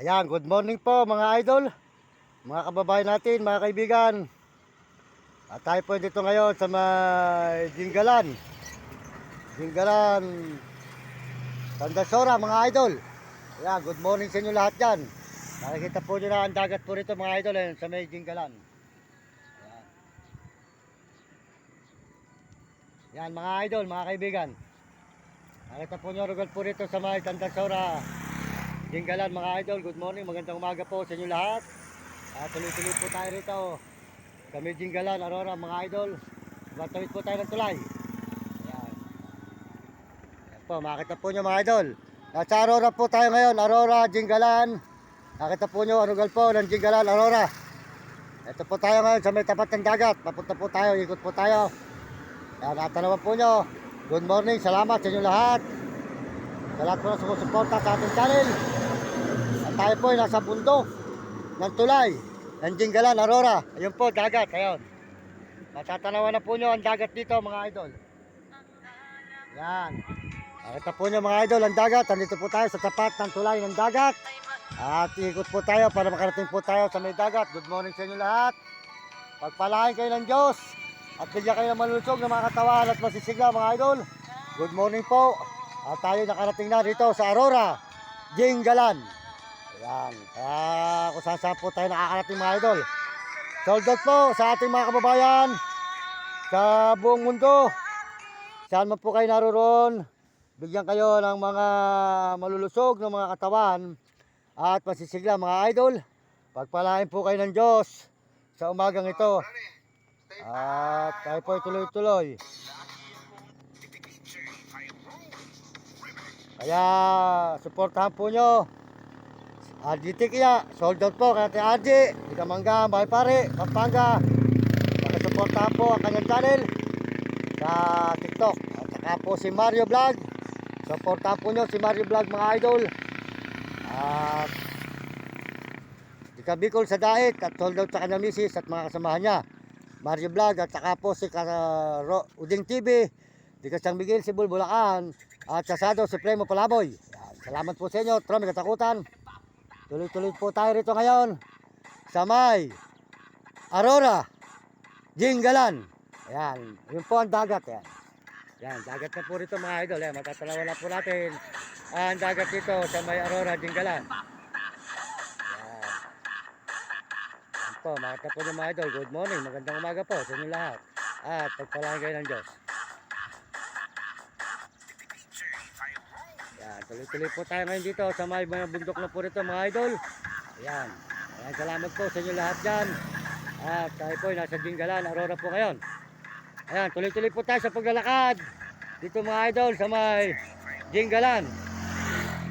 Ayan, good morning po mga idol, mga kababayan natin, mga kaibigan. At tayo po dito ngayon sa may Jinggalan, Tandasora mga idol. Ayan, good morning sa inyo lahat dyan. Nakikita po nyo na ang dagat po rito mga idol sa may Jinggalan. Ayan. Ayan mga idol, mga kaibigan. Nakita po nyo rugal po rito sa may Tandasora, Jinggalan mga idol. Good morning, magandang umaga po sa inyo lahat. Tuloy-tuloy po tayo rito kami Jinggalan, Aurora mga idol. Matawid po tayo ng tulay. Ayan. Ayan po, makita po nyo mga idol. Nasa Aurora po tayo ngayon, Aurora, Jinggalan. Nakita po nyo, anugal po ng Jinggalan, Aurora. Ito po tayo ngayon sa may tapat ng dagat. Papunta po tayo, ikot po tayo. Ayan, natanawan po nyo. Good morning, salamat sa inyo lahat. Sa lahat po na sumusuporta sa ating channel. At tayo po ay nasa bundok ng tulay ng Jinggalan, Aurora. Ayun po, dagat, ayun. Matatanawan na po nyo ang dagat dito mga idol. Yan. Nakita po nyo mga idol ang dagat. Nandito po tayo sa tapat ng tulay ng dagat. At ikot po tayo para makarating po tayo sa may dagat. Good morning sa inyo lahat. Pagpalain kayo ng Diyos. At bigyan kayo ng malulusog ng mga katawan at masisigla mga idol. Good morning po. At tayo nakarating na dito sa Aurora, Jinggalan. Ayan. Kaya kung saan po tayo nakakarating mga idol. Sold out po sa ating mga kababayan sa buong mundo. Saan man po kayo naroon, bigyan kayo ng mga malulusog ng mga katawan at masisigla mga idol. Pagpalain po kayo ng Diyos sa umagang ito. At tayo po tuloy-tuloy. Kaya suportahan po nyo RGT kaya, sold out po kaya RG, Ikamangga, Bahay Pare, Pampanga. Pakisuportahan po ang kanyang channel sa TikTok. At saka po si Mario Vlog. Suportahan po nyo si Mario Vlog mga idol. At di ka Bicol sa Daet at sold out sa kanyang misis at mga kasamahan niya. Mario Vlog at saka po si Uding TV, di ka San Miguel, Cebu, Bulacan. At sa Sado, si Premo Palaboy. Salamat po sa inyo, Tromi Katakutan. Tuloy-tuloy po tayo rito ngayon sa may Aurora, Jinggalan. Ayan, yun po ang dagat. Ayan. Ayan, dagat na po rito mga idol. Ayan, matatalawan na po natin ang dagat dito sa may Aurora, Jinggalan. Ayan. Ayan po, makita po ng mga idol. Good morning, magandang umaga po sa inyo lahat. At pagpalain kayo ng Diyos. Ayan, tuloy-tuloy po tayo ngayon dito sa may mga bundok na po rito mga idol. Ayan. Ayan, salamat po sa inyo lahat dyan. At tayo po nasa Jinggalan, Aurora po ngayon. Ayan, tuloy-tuloy po tayo sa paglalakad dito mga idol sa may Jinggalan.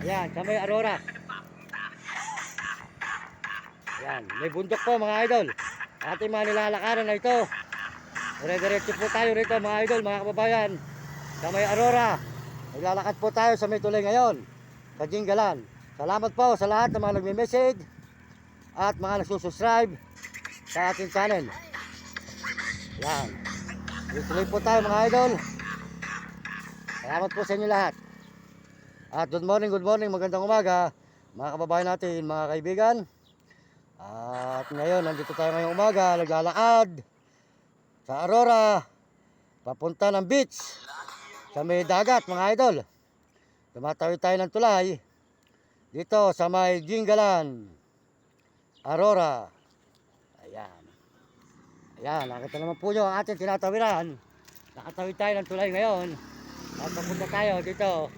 Ayan, sa may Aurora. Ayan, may bundok po mga idol. Ating mga nilalakaran na ito. Dire-diretso po tayo rito mga idol, mga kababayan. Sa may Aurora. Naglalakad po tayo sa may tulay ngayon sa Jinggalan. Salamat po sa lahat ng mga nagme-message at mga nagsusubscribe sa ating channel. Yan. Tuloy po tayo mga idol. Salamat po sa inyo lahat. At good morning, magandang umaga mga kababayan natin, mga kaibigan. At ngayon, nandito tayo ngayong umaga, naglalakad sa Aurora, papunta ng beach sa may dagat mga idol. Tumatawid tayo ng tulay dito sa may Jinggalan, Aurora. Ayan. Ayan, nakita naman po nyo ang ating tinatawiran. Nakatawid tayo ng tulay ngayon. At papunta tayo dito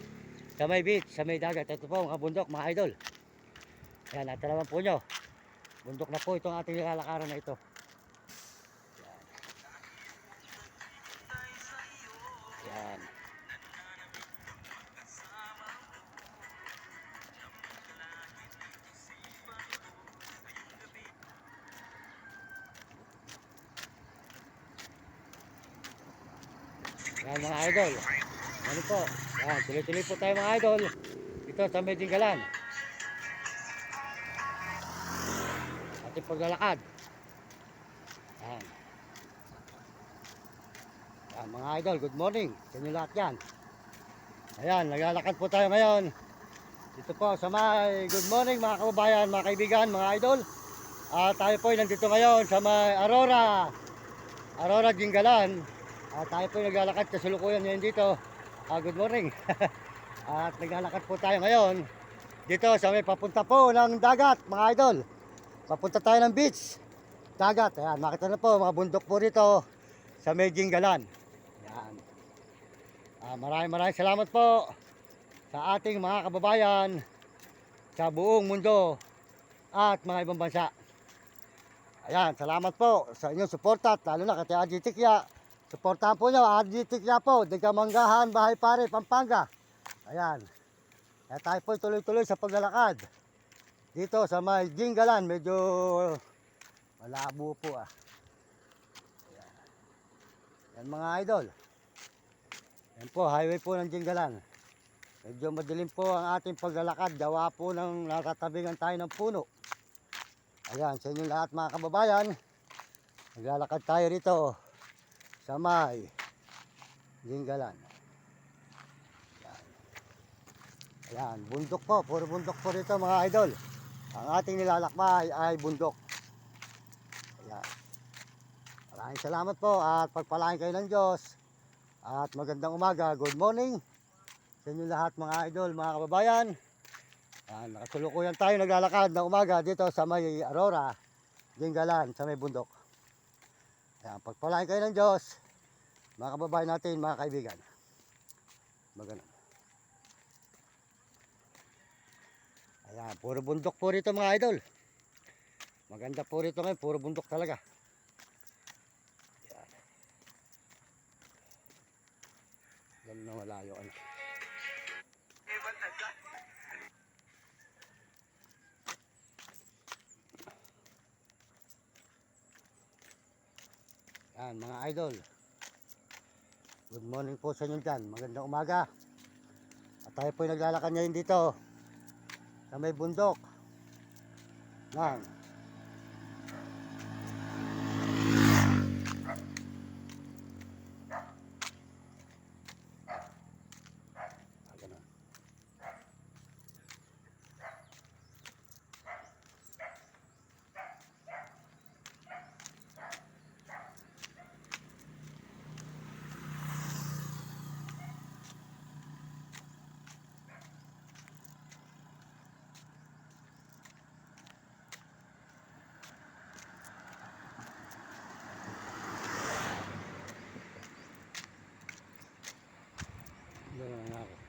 sa may beach, sa may dagat. Ito po mga bundok mga idol. Ayan, nakita naman po nyo. Bundok na po itong ating nilalakaran na ito. Ayan. Ayan. Yan mga idol. Ano po? Yan, tuloy-tuloy po tayo mga idol. Dito sa may Jinggalan. Ating paglalakad. Yan. Yan mga idol, good morning sa inyo lahat yan. Ayan, naglalakad po tayo ngayon Dito po sa may good morning mga kababayan, mga kaibigan, mga idol. Tayo po ay nandito ngayon sa may Aurora Gingalan. Tayo po ay naglalakad kasalukuyan ngayon dito. Good morning. At naglalakad po tayo ngayon dito sa may papunta po ng dagat mga idol. Papunta tayo ng beach, dagat. Ayan, makita na po mga bundok po rito sa may Gingalan. Ayan. Maraming salamat po sa ating mga kababayan sa buong mundo at mga ibang bansa. Ayan, salamat po sa inyong suporta, lalo na kay RG Tikya. Suportahan po nyo, RG Tikya po, Digamanggahan, Bahay Pare, Pampanga. Ayan, kaya tayo po tuloy-tuloy sa paglalakad dito sa may Gingalan. Medyo malabo po Ayan. Ayan mga idol. Ayan po, highway po ng Gingalan. Medyo madilim po ang ating paglalakad, gawa po ng natatabingan tayo ng puno. Ayan, sa inyong lahat mga kababayan, naglalakad tayo rito sa may Gingalan. Ayan, bundok po, puro bundok po rito mga idol. Ang ating nilalakbay ay bundok. Ayan. Maraming salamat po at pagpalain kayo ng Diyos. At magandang umaga, good morning sa inyong lahat mga idol, mga kababayan. Nakasulukuyan tayo naglalakad na umaga dito sa may Aurora Gingalan, sa may bundok. Ayan, pagpalain kayo ng Diyos, mga kababayan natin, mga kaibigan. Magandang. Ayan, puro bundok po rito mga idol. Maganda po rito ngayon, puro bundok talaga. Ayan. Lalo na malayo Ayan mga idol, good morning po sa inyo dyan. Magandang umaga. At tayo po naglalakad ngayon dito sa may bundok ng Doon na ako.